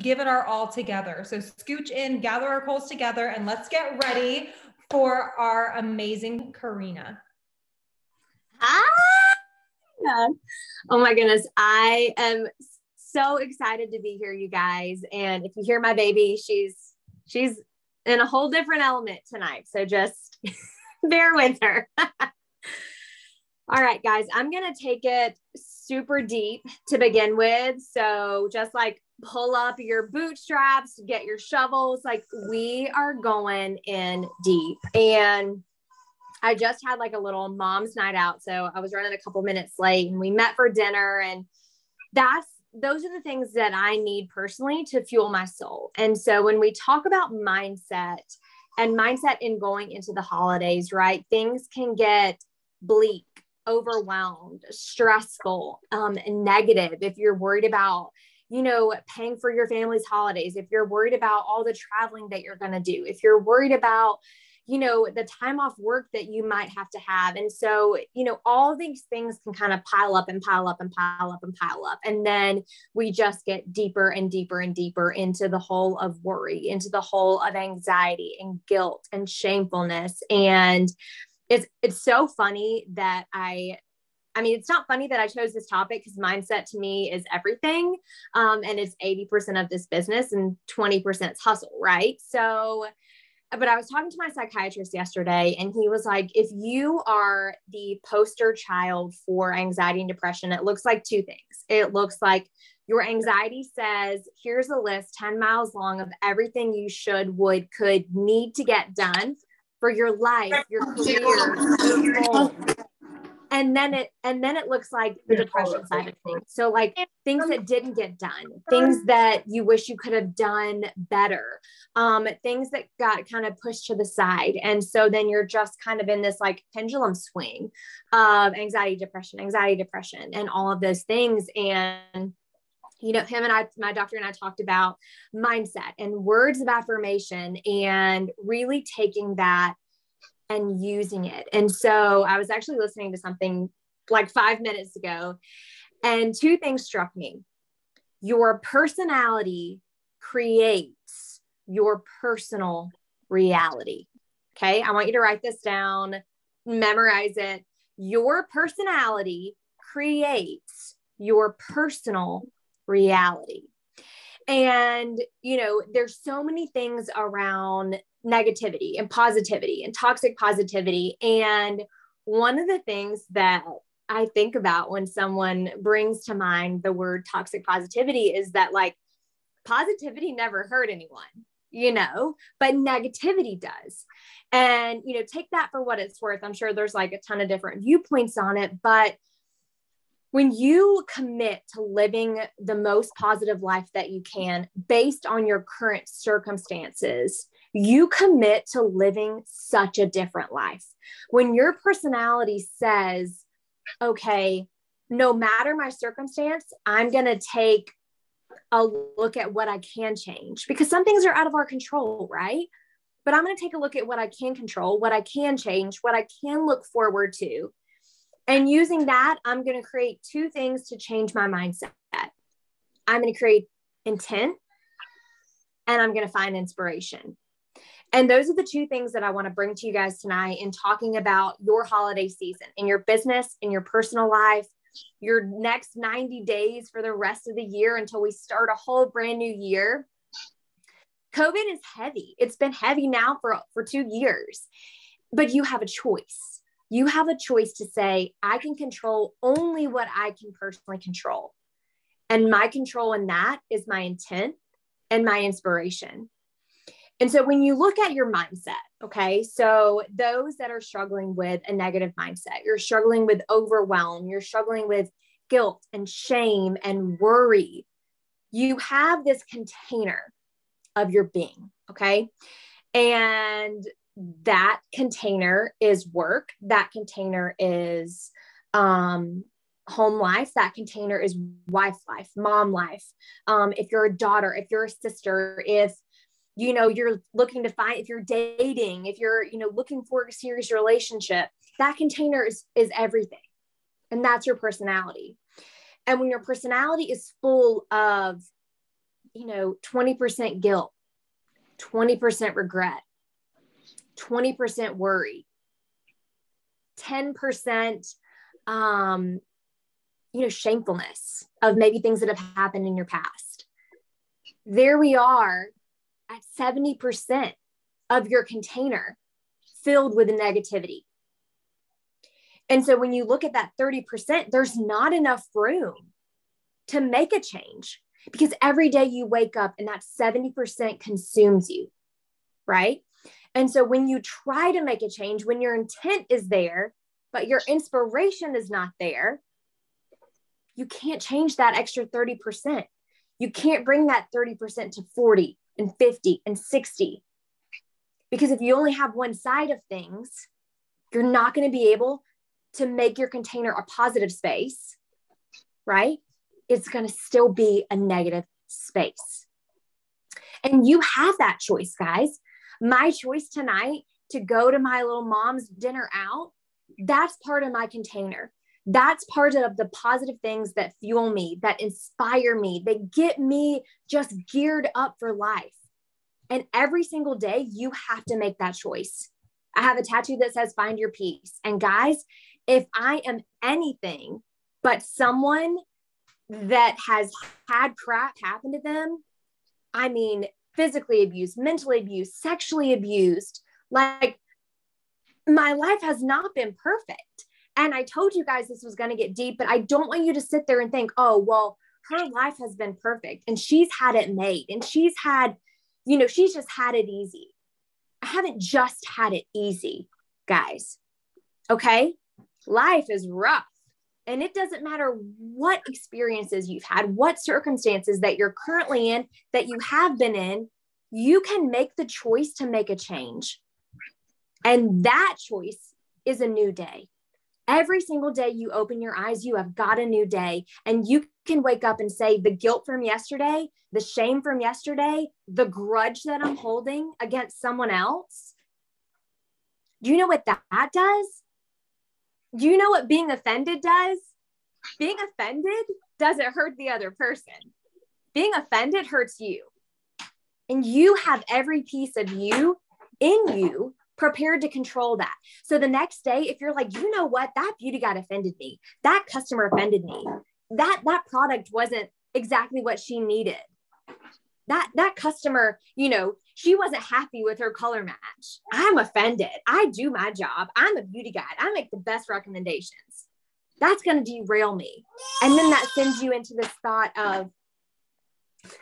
give it our all together. So scooch in, gather our coals together, and let's get ready for our amazing Karina. Hi. Oh my goodness. I am so excited to be here, you guys. And if you hear my baby, she's in a whole different element tonight. So just bear with her. All right, guys, I'm going to take it super deep to begin with. So just like pull up your bootstraps, get your shovels. Like we are going in deep. And I just had like a little mom's night out. So I was running a couple minutes late and we met for dinner, and those are the things that I need personally to fuel my soul. And so when we talk about mindset in going into the holidays, right, things can get bleak, overwhelmed, stressful, and negative. If you're worried about, paying for your family's holidays, if you're worried about all the traveling that you're going to do, if you're worried about, the time off work that you might have to have. And so, all these things can kind of pile up and pile up and pile up and pile up. And then we just get deeper and deeper and deeper into the hole of worry, into the hole of anxiety and guilt and shamefulness. And it's so funny that it's not funny that I chose this topic, because mindset to me is everything. And it's 80% of this business and 20% is hustle, right? So, but I was talking to my psychiatrist yesterday, and he was like, if you are the poster child for anxiety and depression, it looks like two things. It looks like your anxiety says, here's a list 10 miles long of everything you should, would, could, need to get done for your life, your career, your home. And then it looks like the depression side of things. So like things that didn't get done, things that you wish you could have done better, things that got kind of pushed to the side. And so then you're just kind of in this like pendulum swing of anxiety, depression, and all of those things. And my doctor and I talked about mindset and words of affirmation and really taking that and using it. And so I was actually listening to something like 5 minutes ago, and two things struck me. Your personality creates your personal reality. Okay. I want you to write this down, memorize it. Your personality creates your personal reality. And, there's so many things around negativity and positivity and toxic positivity. And one of the things that I think about when someone brings to mind the word toxic positivity is that like positivity never hurt anyone, but negativity does. And, take that for what it's worth. I'm sure there's like a ton of different viewpoints on it, but when you commit to living the most positive life that you can based on your current circumstances, you commit to living such a different life. When your personality says, okay, no matter my circumstance, I'm going to take a look at what I can change, because some things are out of our control, right? But I'm going to take a look at what I can control, what I can change, what I can look forward to. And using that, I'm going to create two things to change my mindset. I'm going to create intent, and I'm going to find inspiration. And those are the two things that I want to bring to you guys tonight in talking about your holiday season, in your business, in your personal life, your next 90 days for the rest of the year until we start a whole brand new year. COVID is heavy. It's been heavy now for 2 years, but you have a choice. You have a choice to say, I can control only what I can personally control. And my control in that is my intent and my inspiration. And so when you look at your mindset, okay, so those that are struggling with a negative mindset, you're struggling with overwhelm, you're struggling with guilt and shame and worry, you have this container of your being, okay? And that container is work. That container is home life. That container is wife life, mom life. If you're a daughter, if you're a sister, if you're looking to find, if you're dating, if you're looking for a serious relationship, that container is everything. And that's your personality. And when your personality is full of 20% guilt, 20% regret, 20% worry, 10%, shamefulness of maybe things that have happened in your past. There we are at 70% of your container filled with negativity. And so when you look at that 30%, there's not enough room to make a change, because every day you wake up and that 70% consumes you, right? And so when you try to make a change, when your intent is there, but your inspiration is not there, you can't change that extra 30%. You can't bring that 30% to 40 and 50 and 60. Because if you only have one side of things, you're not going to be able to make your container a positive space, right? It's going to still be a negative space. And you have that choice, guys. My choice tonight to go to my little mom's dinner out, that's part of my container. That's part of the positive things that fuel me, that inspire me, that get me just geared up for life. And every single day, you have to make that choice. I have a tattoo that says, find your peace. And guys, if I am anything but someone that has had crap happen to them, I mean, physically abused, mentally abused, sexually abused, like my life has not been perfect. And I told you guys this was going to get deep, but I don't want you to sit there and think, oh, well, her life has been perfect and she's had it made and she's had, she's just had it easy. I haven't just had it easy, guys. Okay. Life is rough. And it doesn't matter what experiences you've had, what circumstances that you're currently in, that you have been in, you can make the choice to make a change. And that choice is a new day. Every single day you open your eyes, you have got a new day. And you can wake up and say, the guilt from yesterday, the shame from yesterday, the grudge that I'm holding against someone else. Do you know what that does? Do you know what being offended does? Being offended doesn't hurt the other person. Being offended hurts you. And you have every piece of you in you prepared to control that. So the next day, if you're like, you know what, that beauty guide offended me, that customer offended me, that product wasn't exactly what she needed. That customer, she wasn't happy with her color match. I'm offended. I do my job. I'm a beauty guide. I make the best recommendations. That's going to derail me. And then that sends you into this thought of,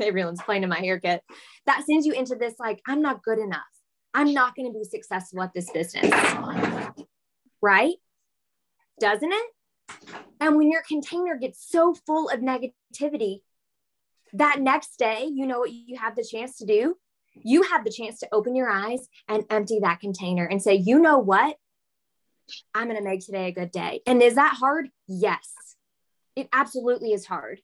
everyone's playing in my haircut. That sends you into this, like, I'm not good enough. I'm not going to be successful at this business. Right? Doesn't it? And when your container gets so full of negativity, that next day, you know what you have the chance to do? You have the chance to open your eyes and empty that container and say, you know what? I'm going to make today a good day. And is that hard? Yes, it absolutely is hard.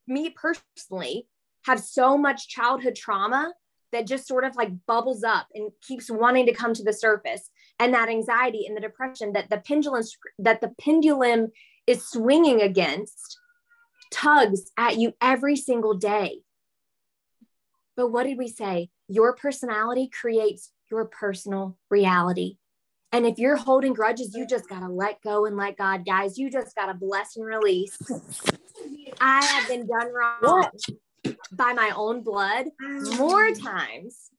Me personally, have so much childhood trauma that just sort of like bubbles up and keeps wanting to come to the surface. And that anxiety and the depression that the pendulum is swinging against tugs at you every single day. But what did we say? Your personality creates your personal reality. And if you're holding grudges, you just got to let go and let God, guys. You just got to bless and release. I have been done wrong by my own blood more times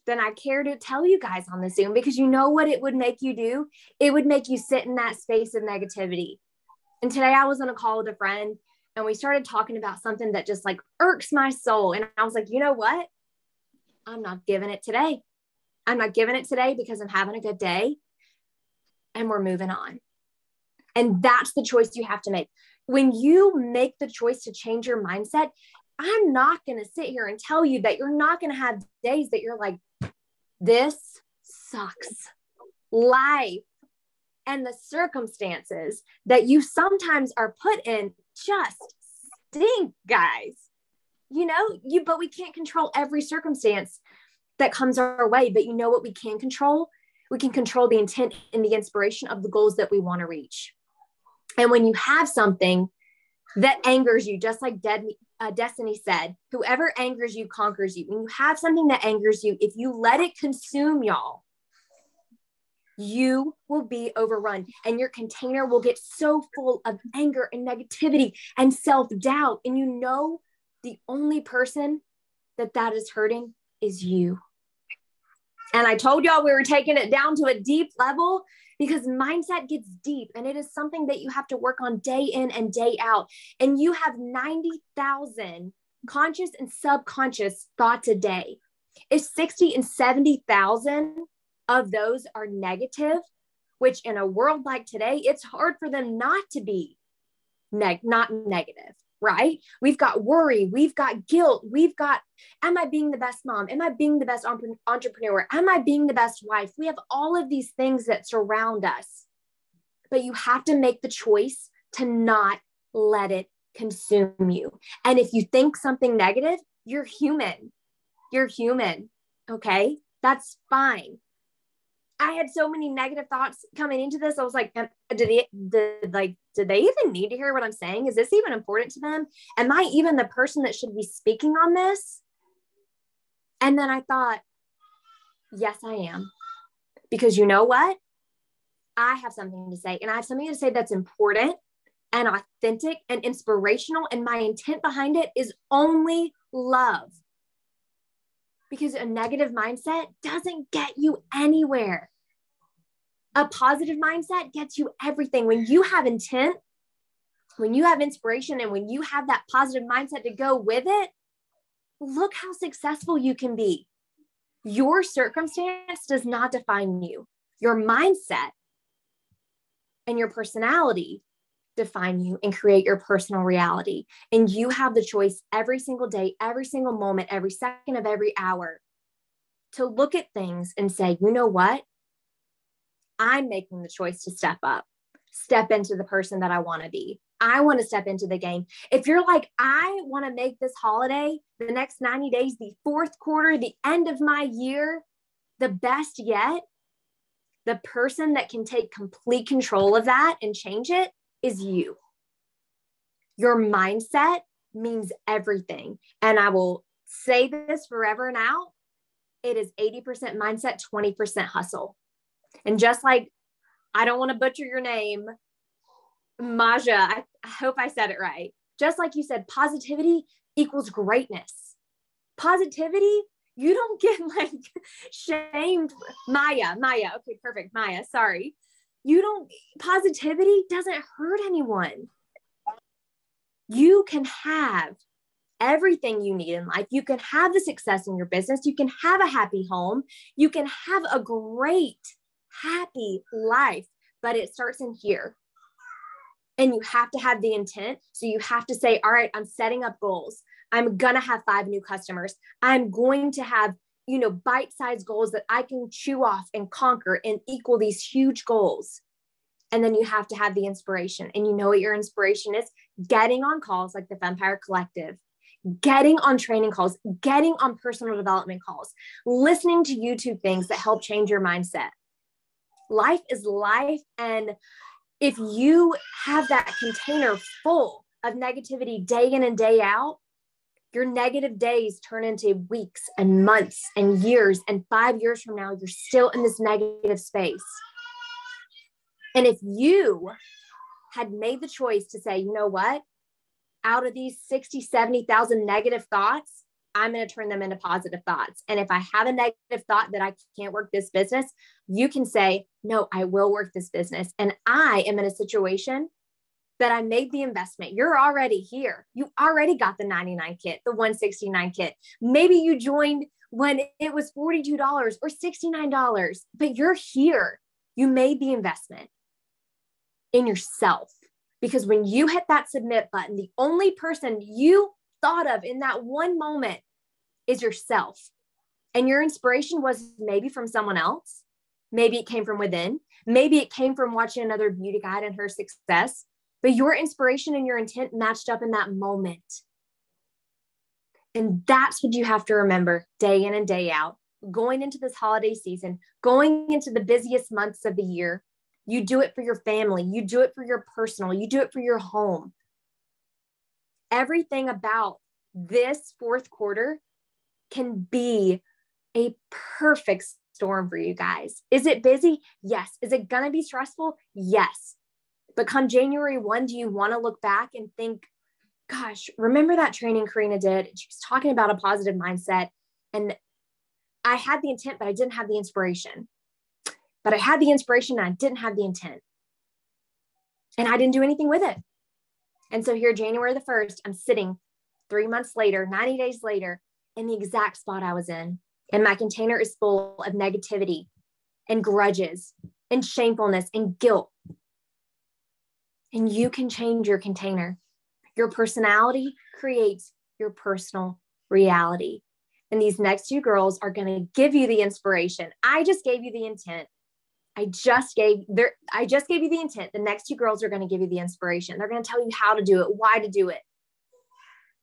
than I care to tell you guys on the Zoom, because you know what it would make you do? It would make you sit in that space of negativity. And today I was on a call with a friend and we started talking about something that just like irks my soul. And I was like, you know what? I'm not giving it today. I'm not giving it today because I'm having a good day and we're moving on. And that's the choice you have to make. When you make the choice to change your mindset, I'm not going to sit here and tell you that you're not going to have days that you're like, this sucks. Life and the circumstances that you sometimes are put in just stink, guys. But we can't control every circumstance that comes our way. But you know what we can control? We can control the intent and the inspiration of the goals that we want to reach. And when you have something that angers you, just like dead meat, Destiny said, whoever angers you conquers you. When you have something that angers you, if you let it consume y'all, you will be overrun and your container will get so full of anger and negativity and self-doubt. And you know, the only person that is hurting is you. And I told y'all we were taking it down to a deep level because mindset gets deep and it is something that you have to work on day in and day out. And you have 90,000 conscious and subconscious thoughts a day. If 60 and 70,000 of those are negative, which in a world like today, it's hard for them not to be not negative, right? We've got worry, we've got guilt, we've got, am I being the best mom? Am I being the best entrepreneur? Am I being the best wife? We have all of these things that surround us, but you have to make the choice to not let it consume you. And if you think something negative, you're human. You're human. Okay. That's fine. I had so many negative thoughts coming into this. I was like, did they even need to hear what I'm saying? Is this even important to them? Am I even the person that should be speaking on this? And then I thought, yes, I am. Because you know what? I have something to say, and I have something to say that's important and authentic and inspirational. And my intent behind it is only love. Because a negative mindset doesn't get you anywhere. A positive mindset gets you everything. When you have intent, when you have inspiration, and when you have that positive mindset to go with it, look how successful you can be. Your circumstance does not define you. Your mindset and your personality define you and create your personal reality. And you have the choice every single day, every single moment, every second of every hour to look at things and say, you know what? I'm making the choice to step up, step into the person that I want to be. I want to step into the game. If you're like, I want to make this holiday, the next 90 days, the fourth quarter, the end of my year, the best yet, the person that can take complete control of that and change it is you. Your mindset means everything. And I will say this forever now. It is 80% mindset, 20% hustle. And just like, I don't want to butcher your name, Maja, I hope I said it right. Just like you said, positivity equals greatness. Positivity, you don't get like shamed. Maya. Okay, perfect. Maya, sorry. Positivity doesn't hurt anyone. You can have everything you need in life. You can have the success in your business. You can have a happy home. You can have a great, happy life, but it starts in here. And you have to have the intent. So you have to say, all right, I'm setting up goals. I'm going to have 5 new customers. I'm going to have, bite-sized goals that I can chew off and conquer and equal these huge goals. And then you have to have the inspiration. And you know what your inspiration is? Getting on calls like the Vampire Collective, getting on training calls, getting on personal development calls, listening to YouTube things that help change your mindset. Life is life. And if you have that container full of negativity day in and day out, your negative days turn into weeks and months and years. And 5 years from now, you're still in this negative space. And if you had made the choice to say, you know what, out of these 60, 70,000 negative thoughts, I'm going to turn them into positive thoughts. And if I have a negative thought that I can't work this business, you can say, no, I will work this business. And I am in a situation that I made the investment. You're already here. You already got the 99 kit, the 169 kit. Maybe you joined when it was $42 or $69, but you're here. You made the investment in yourself. Because when you hit that submit button, the only person you thought of in that one moment is yourself. And your inspiration was maybe from someone else. Maybe it came from within. Maybe it came from watching another beauty guide and her success. But your inspiration and your intent matched up in that moment. And that's what you have to remember day in and day out. Going into this holiday season, going into the busiest months of the year, you do it for your family. You do it for your personal. You do it for your home. Everything about this fourth quarter can be a perfect storm for you guys. Is it busy? Yes. Is it going to be stressful? Yes. But come January 1, do you want to look back and think, gosh, remember that training Karina did? She was talking about a positive mindset, and I had the intent, but I didn't have the inspiration. But I had the inspiration and I didn't have the intent. And I didn't do anything with it. And so here, January the 1st, I'm sitting 3 months later, 90 days later, in the exact spot I was in. And my container is full of negativity and grudges and shamefulness and guilt. And you can change your container. Your personality creates your personal reality. And these next two girls are going to give you the inspiration. I just gave you the intent. I just gave you the intent. The next two girls are going to give you the inspiration. They're going to tell you how to do it, why to do it.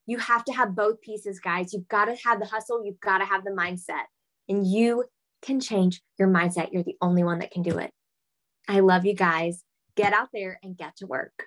You have to have both pieces, guys. You've got to have the hustle. You've got to have the mindset. And you can change your mindset. You're the only one that can do it. I love you guys. Get out there and get to work.